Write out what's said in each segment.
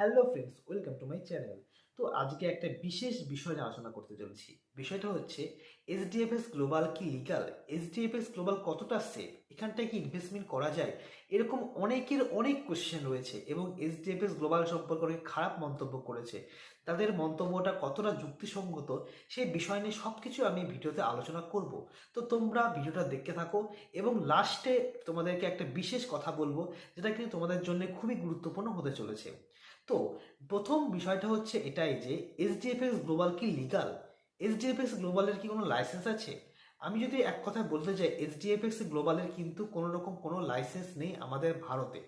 Hello friends, welcome to my channel. তো আজকে একটা বিশেষ বিষয় নিয়ে আলোচনা করতে চলেছি। বিষয়টা হচ্ছে এইচডিএফএস গ্লোবাল কি লিগাল, এইচডিএফএস গ্লোবাল কতটা সেফ, এখানটায় কি ইনভেস্টমেন্ট করা যায়, এরকম অনেকের অনেক কোশ্চেন রয়েছে এবং এইচডিএফএস গ্লোবাল সম্পর্কে অনেক খারাপ মন্তব্য করেছে। তাদের মন্তব্যটা কতটা যুক্তিসঙ্গত সেই বিষয় নিয়ে সব কিছু আমি ভিডিওতে আলোচনা করব। তো তোমরা ভিডিওটা দেখতে থাকো এবং লাস্টে তোমাদেরকে একটা বিশেষ কথা বলবো, যেটা কিন্তু তোমাদের জন্য খুবই গুরুত্বপূর্ণ হতে চলেছে। তো প্রথম বিষয়টা হচ্ছে এটাই যে এইচডিএফএস গ্লোবাল কি লিগাল, এইচডিএফএস গ্লোবালের কি কোনো লাইসেন্স আছে? আমি যদি এক কথায় বলতে চাই, এইচডিএফএস গ্লোবালের কিন্তু কোনো রকম কোনো লাইসেন্স নেই আমাদের ভারতে।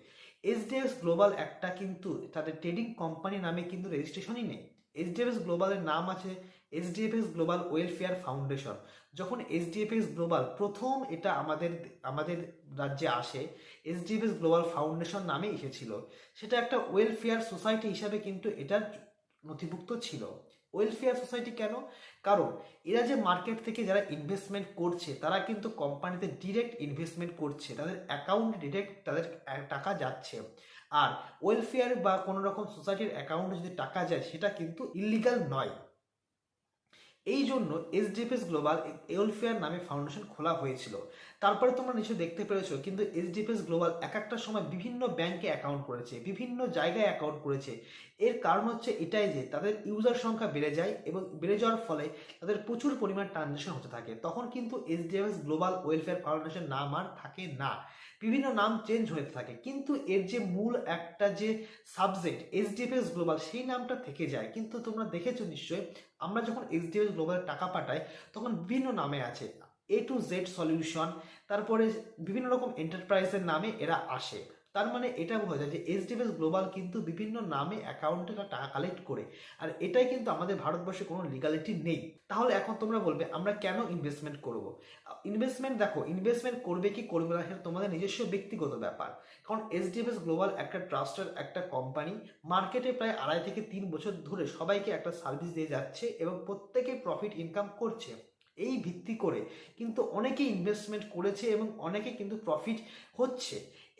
এইচডিএফএস গ্লোবাল একটা কিন্তু তাদের ট্রেডিং কোম্পানি নামে কিন্তু রেজিস্ট্রেশনই নেই। এইচডিএফএস গ্লোবালের নাম আছে এইচডিএফএস গ্লোবাল ওয়েলফেয়ার ফাউন্ডেশন। যখন এইচডিএফএস গ্লোবাল প্রথম এটা আমাদের আমাদের রাজ্যে আসে, এইচডিএফএস গ্লোবাল ফাউন্ডেশন নামে এসেছিল। সেটা একটা ওয়েলফেয়ার সোসাইটি হিসাবে কিন্তু এটার নথিভুক্ত ছিল। ওয়েলফেয়ার সোসাইটি কেন? কারণ এরা যে মার্কেট থেকে যারা ইনভেস্টমেন্ট করছে তারা কিন্তু কোম্পানিতে ডিরেক্ট ইনভেস্টমেন্ট করছে, তাদের অ্যাকাউন্ট ডিরেক্ট তাদের টাকা যাচ্ছে। আর ওয়েলফেয়ার বা কোনো রকম সোসাইটির অ্যাকাউন্টে যদি টাকা যায় সেটা কিন্তু ইলিগাল নয়। এই জন্য এইচডিএফএস গ্লোবাল ওয়েলফেয়ার নামে ফাউন্ডেশন খোলা হয়েছিল। তারপরে তোমরা নিশ্চয়ই দেখতে পেরেছো, কিন্তু এইচডিএফএস গ্লোবাল এক একটা সময় বিভিন্ন ব্যাংকে অ্যাকাউন্ট করেছে, বিভিন্ন জায়গায় অ্যাকাউন্ট করেছে। এর কারণ হচ্ছে এটাই যে তাদের ইউজার সংখ্যা বেড়ে যায় এবং বেড়ে যাওয়ার ফলে তাদের প্রচুর পরিমাণ ট্রানজ্যাকশন হতে থাকে। তখন কিন্তু এইচডিএফএস গ্লোবাল ওয়েলফেয়ার ফাউন্ডেশন নাম আর থাকে না, বিভিন্ন নাম চেঞ্জ হয়ে থাকে, কিন্তু এর যে মূল একটা যে সাবজেক্ট এইচডিএফএস গ্লোবাল সেই নামটা থেকে যায়। কিন্তু তোমরা দেখেছো নিশ্চয়ই, আমরা যখন এইচডিএফএস গ্লোবালে টাকা পাঠাই তখন বিভিন্ন নামে আছে, এ টু জেড সলিউশন, তারপরে বিভিন্ন রকম এন্টারপ্রাইজের নামে এরা আসে। তার মানে এটা বোঝা যায় যে এইচডিএফএস গ্লোবাল কিন্তু বিভিন্ন নামে অ্যাকাউন্টে টাকা কালেক্ট করে। আর এটাই কিন্তু আমাদের ভারতবর্ষে কোনো লিগালিটি নেই। তাহলে এখন তোমরা বলবে আমরা কেন ইনভেস্টমেন্ট করব? ইনভেস্টমেন্ট দেখো, ইনভেস্টমেন্ট করবে কি করবে না সেটা তোমাদের নিজস্ব ব্যক্তিগত ব্যাপার। কারণ এইচডিএফএস গ্লোবাল একটা ট্রাস্টেড একটা কোম্পানি, মার্কেটে প্রায় 2.5 থেকে 3 বছর ধরে সবাইকে একটা সার্ভিস দিয়ে যাচ্ছে এবং প্রত্যেকে প্রফিট ইনকাম করছে। এই ভিত্তি করে কিন্তু অনেকে ইনভেস্টমেন্ট করেছে এবং অনেকে কিন্তু প্রফিট হচ্ছে।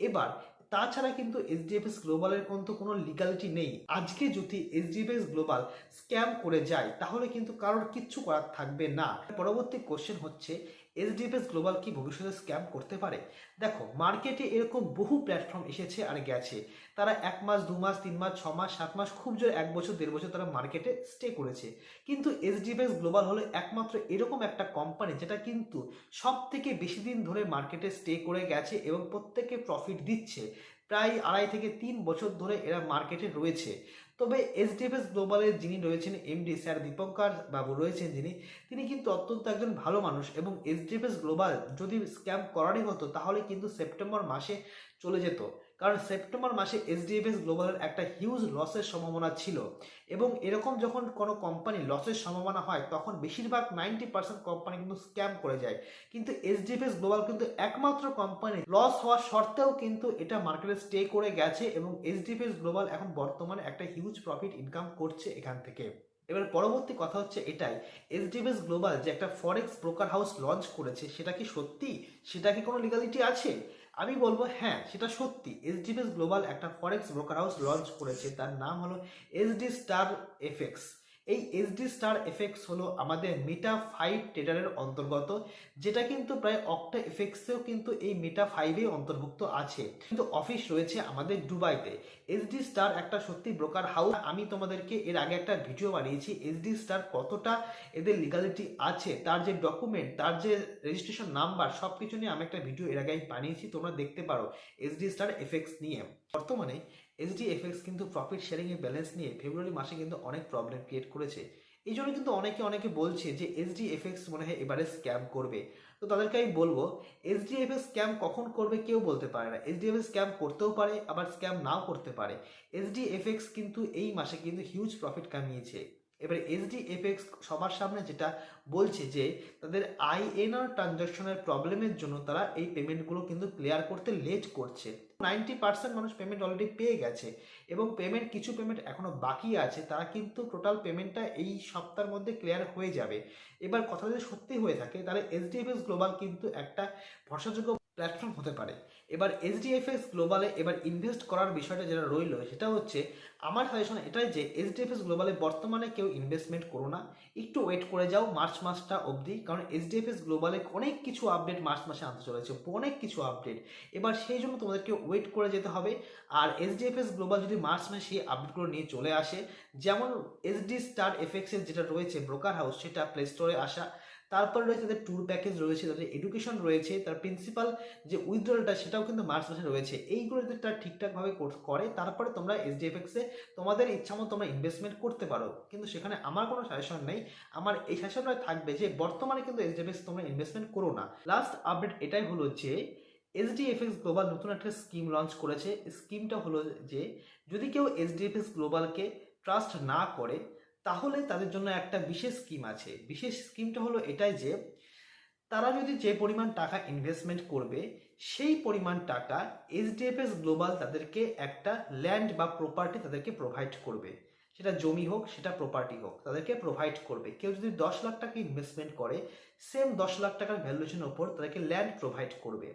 এবার তাছাড়া কিন্তু এইচডিএফএস গ্লোবালের কিন্তু কোনো লিগালিটি নেই। আজকে যদি এইচডিএফএস গ্লোবাল স্ক্যাম করে যায় তাহলে কিন্তু কারোর কিচ্ছু করার থাকবে না। পরবর্তী কোশ্চেন হচ্ছে, এইচডিএফএস গ্লোবাল কি ভবিষ্যতে স্ক্যাম করতে পারে? দেখো, মার্কেটে এরকম বহু প্ল্যাটফর্ম এসেছে আর গেছে। তারা 1 মাস 2 মাস 3 মাস 6 মাস 7 মাস, খুব জোর 1 বছর 1.5 বছর তারা মার্কেটে স্টে করেছে। কিন্তু এইচডিএফএস গ্লোবাল হলো একমাত্র এরকম একটা কোম্পানি যেটা কিন্তু সব থেকে বেশি দিন ধরে মার্কেটে স্টে করে গেছে এবং প্রত্যেকে প্রফিট দিচ্ছে। প্রায় 2.5 থেকে 3 বছর ধরে এরা মার্কেটে রয়েছে। তবে এইচডিএফএস গ্লোবালের যিনি রয়েছেন এমডি স্যার দীপঙ্কর বাবু রয়েছেন যিনি, তিনি কিন্তু অত্যন্ত একজন ভালো মানুষ এবং এইচডিএফএস গ্লোবাল যদি স্ক্যাম করারই হতো তাহলে কিন্তু সেপ্টেম্বর মাসে চলে যেত। কারণ সেপ্টেম্বর মাসে এইচডিএফএস গ্লোবালের একটা হিউজ লসের সম্ভাবনা ছিল এবং এরকম যখন কোনো কোম্পানি লসের সম্ভাবনা হয় তখন বেশিরভাগ 90% কোম্পানি কিন্তু স্ক্যাম করে যায়। কিন্তু এইচডিএফএস গ্লোবাল কিন্তু একমাত্র কোম্পানি লস হওয়ার সত্ত্বেও কিন্তু এটা মার্কেটে স্টে করে গেছে এবং এইচডিএফএস গ্লোবাল এখন বর্তমানে একটা হিউজ প্রফিট ইনকাম করছে এখান থেকে। এবার পরবর্তী কথা হচ্ছে এটাই, এইচডিএফএস গ্লোবাল যে একটা ফরেক্স ব্রোকার হাউস লঞ্চ করেছে সেটা কি সত্যি, সেটা কি কোনো লিগালিটি আছে? আমি বলবো হ্যাঁ, সেটা সত্যি। এইচডিএফএস গ্লোবাল একটা ফরেক্স ব্রোকার হাউস লঞ্চ করেছে, তার নাম হলো এইচডি স্টার এফএক্স। এই এইচডি স্টার এফএক্স হলো আমাদের মেটা 5 ট্রেডারের অন্তর্গত, যেটা কিন্তু প্রায় অক্টা এফএক্সেও কিন্তু এই মেটা 5-এ অন্তর্ভুক্ত আছে, কিন্তু অফিস রয়েছে আমাদের দুবাইতে। এইচডি স্টার একটা সত্যি ব্রোকার হাউস। আমি তোমাদেরকে এর আগে একটা ভিডিও বানিয়েছি এইচডি স্টার কতটা এদের লিগালিটি আছে, তার যে ডকুমেন্ট, তার যে রেজিস্ট্রেশন নাম্বার, সব কিছু নিয়ে আমি একটা ভিডিও এর আগে বানিয়েছি, তোমরা দেখতে পারো এইচডি স্টার এফএক্স নিয়ে। বর্তমানে এইচডিএফএক্স কিন্তু প্রফিট শেয়ারিং এর ব্যালেন্স নিয়ে ফেব্রুয়ারি মাসে কিন্তু অনেক প্রবলেম ক্রিয়েট করেছে। এই জন্য কিন্তু অনেকে বলছে যে এইচডিএফএক্স মনে হয় এবারে স্ক্যাম করবে। তো তাদেরকে আমি বলবো, এইচডিএফএক্স স্ক্যাম কখন করবে কেউ বলতে পারে না। এইচডিএফএক্স স্ক্যাম করতেও পারে, আবার স্ক্যাম নাও করতে পারে। এইচডিএফএক্স কিন্তু এই মাসে কিন্তু হিউজ প্রফিট কামিয়েছে। এবারে এইচডিএফএক্স সবার সামনে যেটা বলছে যে তাদের আইএনআর ট্রানজাকশনের প্রবলেমের জন্য তারা এই পেমেন্টগুলো কিন্তু ক্লিয়ার করতে লেট করছে। 90% মানুষ পেমেন্ট অলরেডি পেয়ে গেছে এবং কিছু পেমেন্ট এখনো বাকি আছে, তারা কিন্তু টোটাল পেমেন্টটা এই সপ্তাহের মধ্যে ক্লিয়ার হয়ে যাবে। এবার কথা যদি সত্যি হয়ে থাকে তাহলে এইচডিএফএস গ্লোবাল কিন্তু একটা ভরসাযোগ্য প্ল্যাটফর্ম হতে পারে। এবার এইচডিএফএস গ্লোবালে এবার ইনভেস্ট করার বিষয়টা যেটা রইল সেটা হচ্ছে আমার সাজেশন এটাই যে এইচডিএফএস গ্লোবালে বর্তমানে কেউ ইনভেস্টমেন্ট করো না, একটু ওয়েট করে যাও মার্চ মাসটা অবধি, কারণ এইচডিএফএস গ্লোবালে অনেক কিছু আপডেট মার্চ মাসে আনতে চলেছে, অনেক কিছু আপডেট। এবার সেই জন্য তোমাদেরকে ওয়েট করে যেতে হবে। আর এইচডিএফএস গ্লোবাল যদি মার্চ মাসে সেই আপডেটগুলো নিয়ে চলে আসে, যেমন এসডি স্টার এফএক্স এর যেটা রয়েছে ব্রোকার হাউস সেটা প্লে স্টোরে আসা, তারপর রয়েছে তাদের ট্যুর প্যাকেজ রয়েছে, তাদের এডুকেশন রয়েছে, তার প্রিন্সিপাল যে উইথড্রলটা সেটাও কিন্তু মার্চ মাসে রয়েছে। এইগুলো যদি তারা ঠিকঠাকভাবে করে তারপরে তোমরা এইচডিএফএক্সে তোমাদের ইচ্ছা মতো তোমরা ইনভেস্টমেন্ট করতে পারো, কিন্তু সেখানে আমার কোনো সাজেশন নেই। আমার এই সাজেশনটা থাকবে যে বর্তমানে কিন্তু এইচডিএফএক্স তোমরা ইনভেস্টমেন্ট করো না। লাস্ট আপডেট এটাই হলো যে এইচডিএফএক্স গ্লোবাল নতুন একটা স্কিম লঞ্চ করেছে। স্কিমটা হলো যে যদি কেউ এইচডিএফএক্স গ্লোবালকে ট্রাস্ট না করে তাহলে তাদের জন্য একটা বিশেষ স্কিম আছে। বিশেষ স্কিমটা হলো এটাই যে তারা যদি যে পরিমাণ টাকা ইনভেস্টমেন্ট করবে সেই পরিমাণ টাকা এইচডিএফএস গ্লোবাল তাদেরকে একটা ল্যান্ড বা প্রপার্টি তাদেরকে প্রোভাইড করবে, সেটা জমি হোক সেটা প্রপার্টি হোক তাদেরকে প্রোভাইড করবে। কেউ যদি 10 লাখ টাকা ইনভেস্টমেন্ট করে সেম 10 লাখ টাকার ভ্যালুয়েশনের ওপর তাদেরকে ল্যান্ড প্রোভাইড করবে,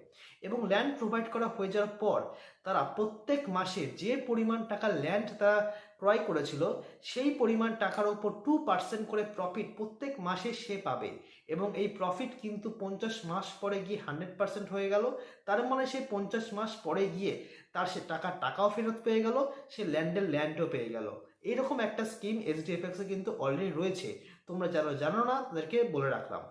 এবং ল্যান্ড প্রোভাইড করা হয়ে যাওয়ার পর তারা প্রত্যেক মাসে যে পরিমাণ টাকা ল্যান্ড তারা ক্রয় করেছিল সেই পরিমাণ টাকার ওপর 2% করে প্রফিট প্রত্যেক মাসে সে পাবে, এবং এই প্রফিট কিন্তু 50 মাস পরে গিয়ে 100% হয়ে গেল। তার মানে সে 50 মাস পরে গিয়ে তার সে টাকাও ফেরত পেয়ে গেল, সে ল্যান্ডও পেয়ে গেল। এরকম একটা স্কিম এইচডিএফএক্স এ কিন্তু অলরেডি রয়েছে, তোমরা যারা জানো না তাদেরকে বলে রাখলাম।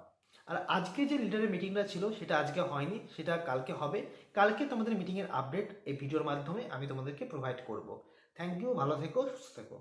আর আজকে যে লিডারের মিটিংটা ছিল সেটা আজকে হয়নি, সেটা কালকে হবে। কালকে তোমাদের মিটিংয়ের আপডেট এই ভিডিওর মাধ্যমে আমি তোমাদেরকে প্রোভাইড করব। থ্যাংক ইউ, ভালো থেকো, সুস্থ থেকো।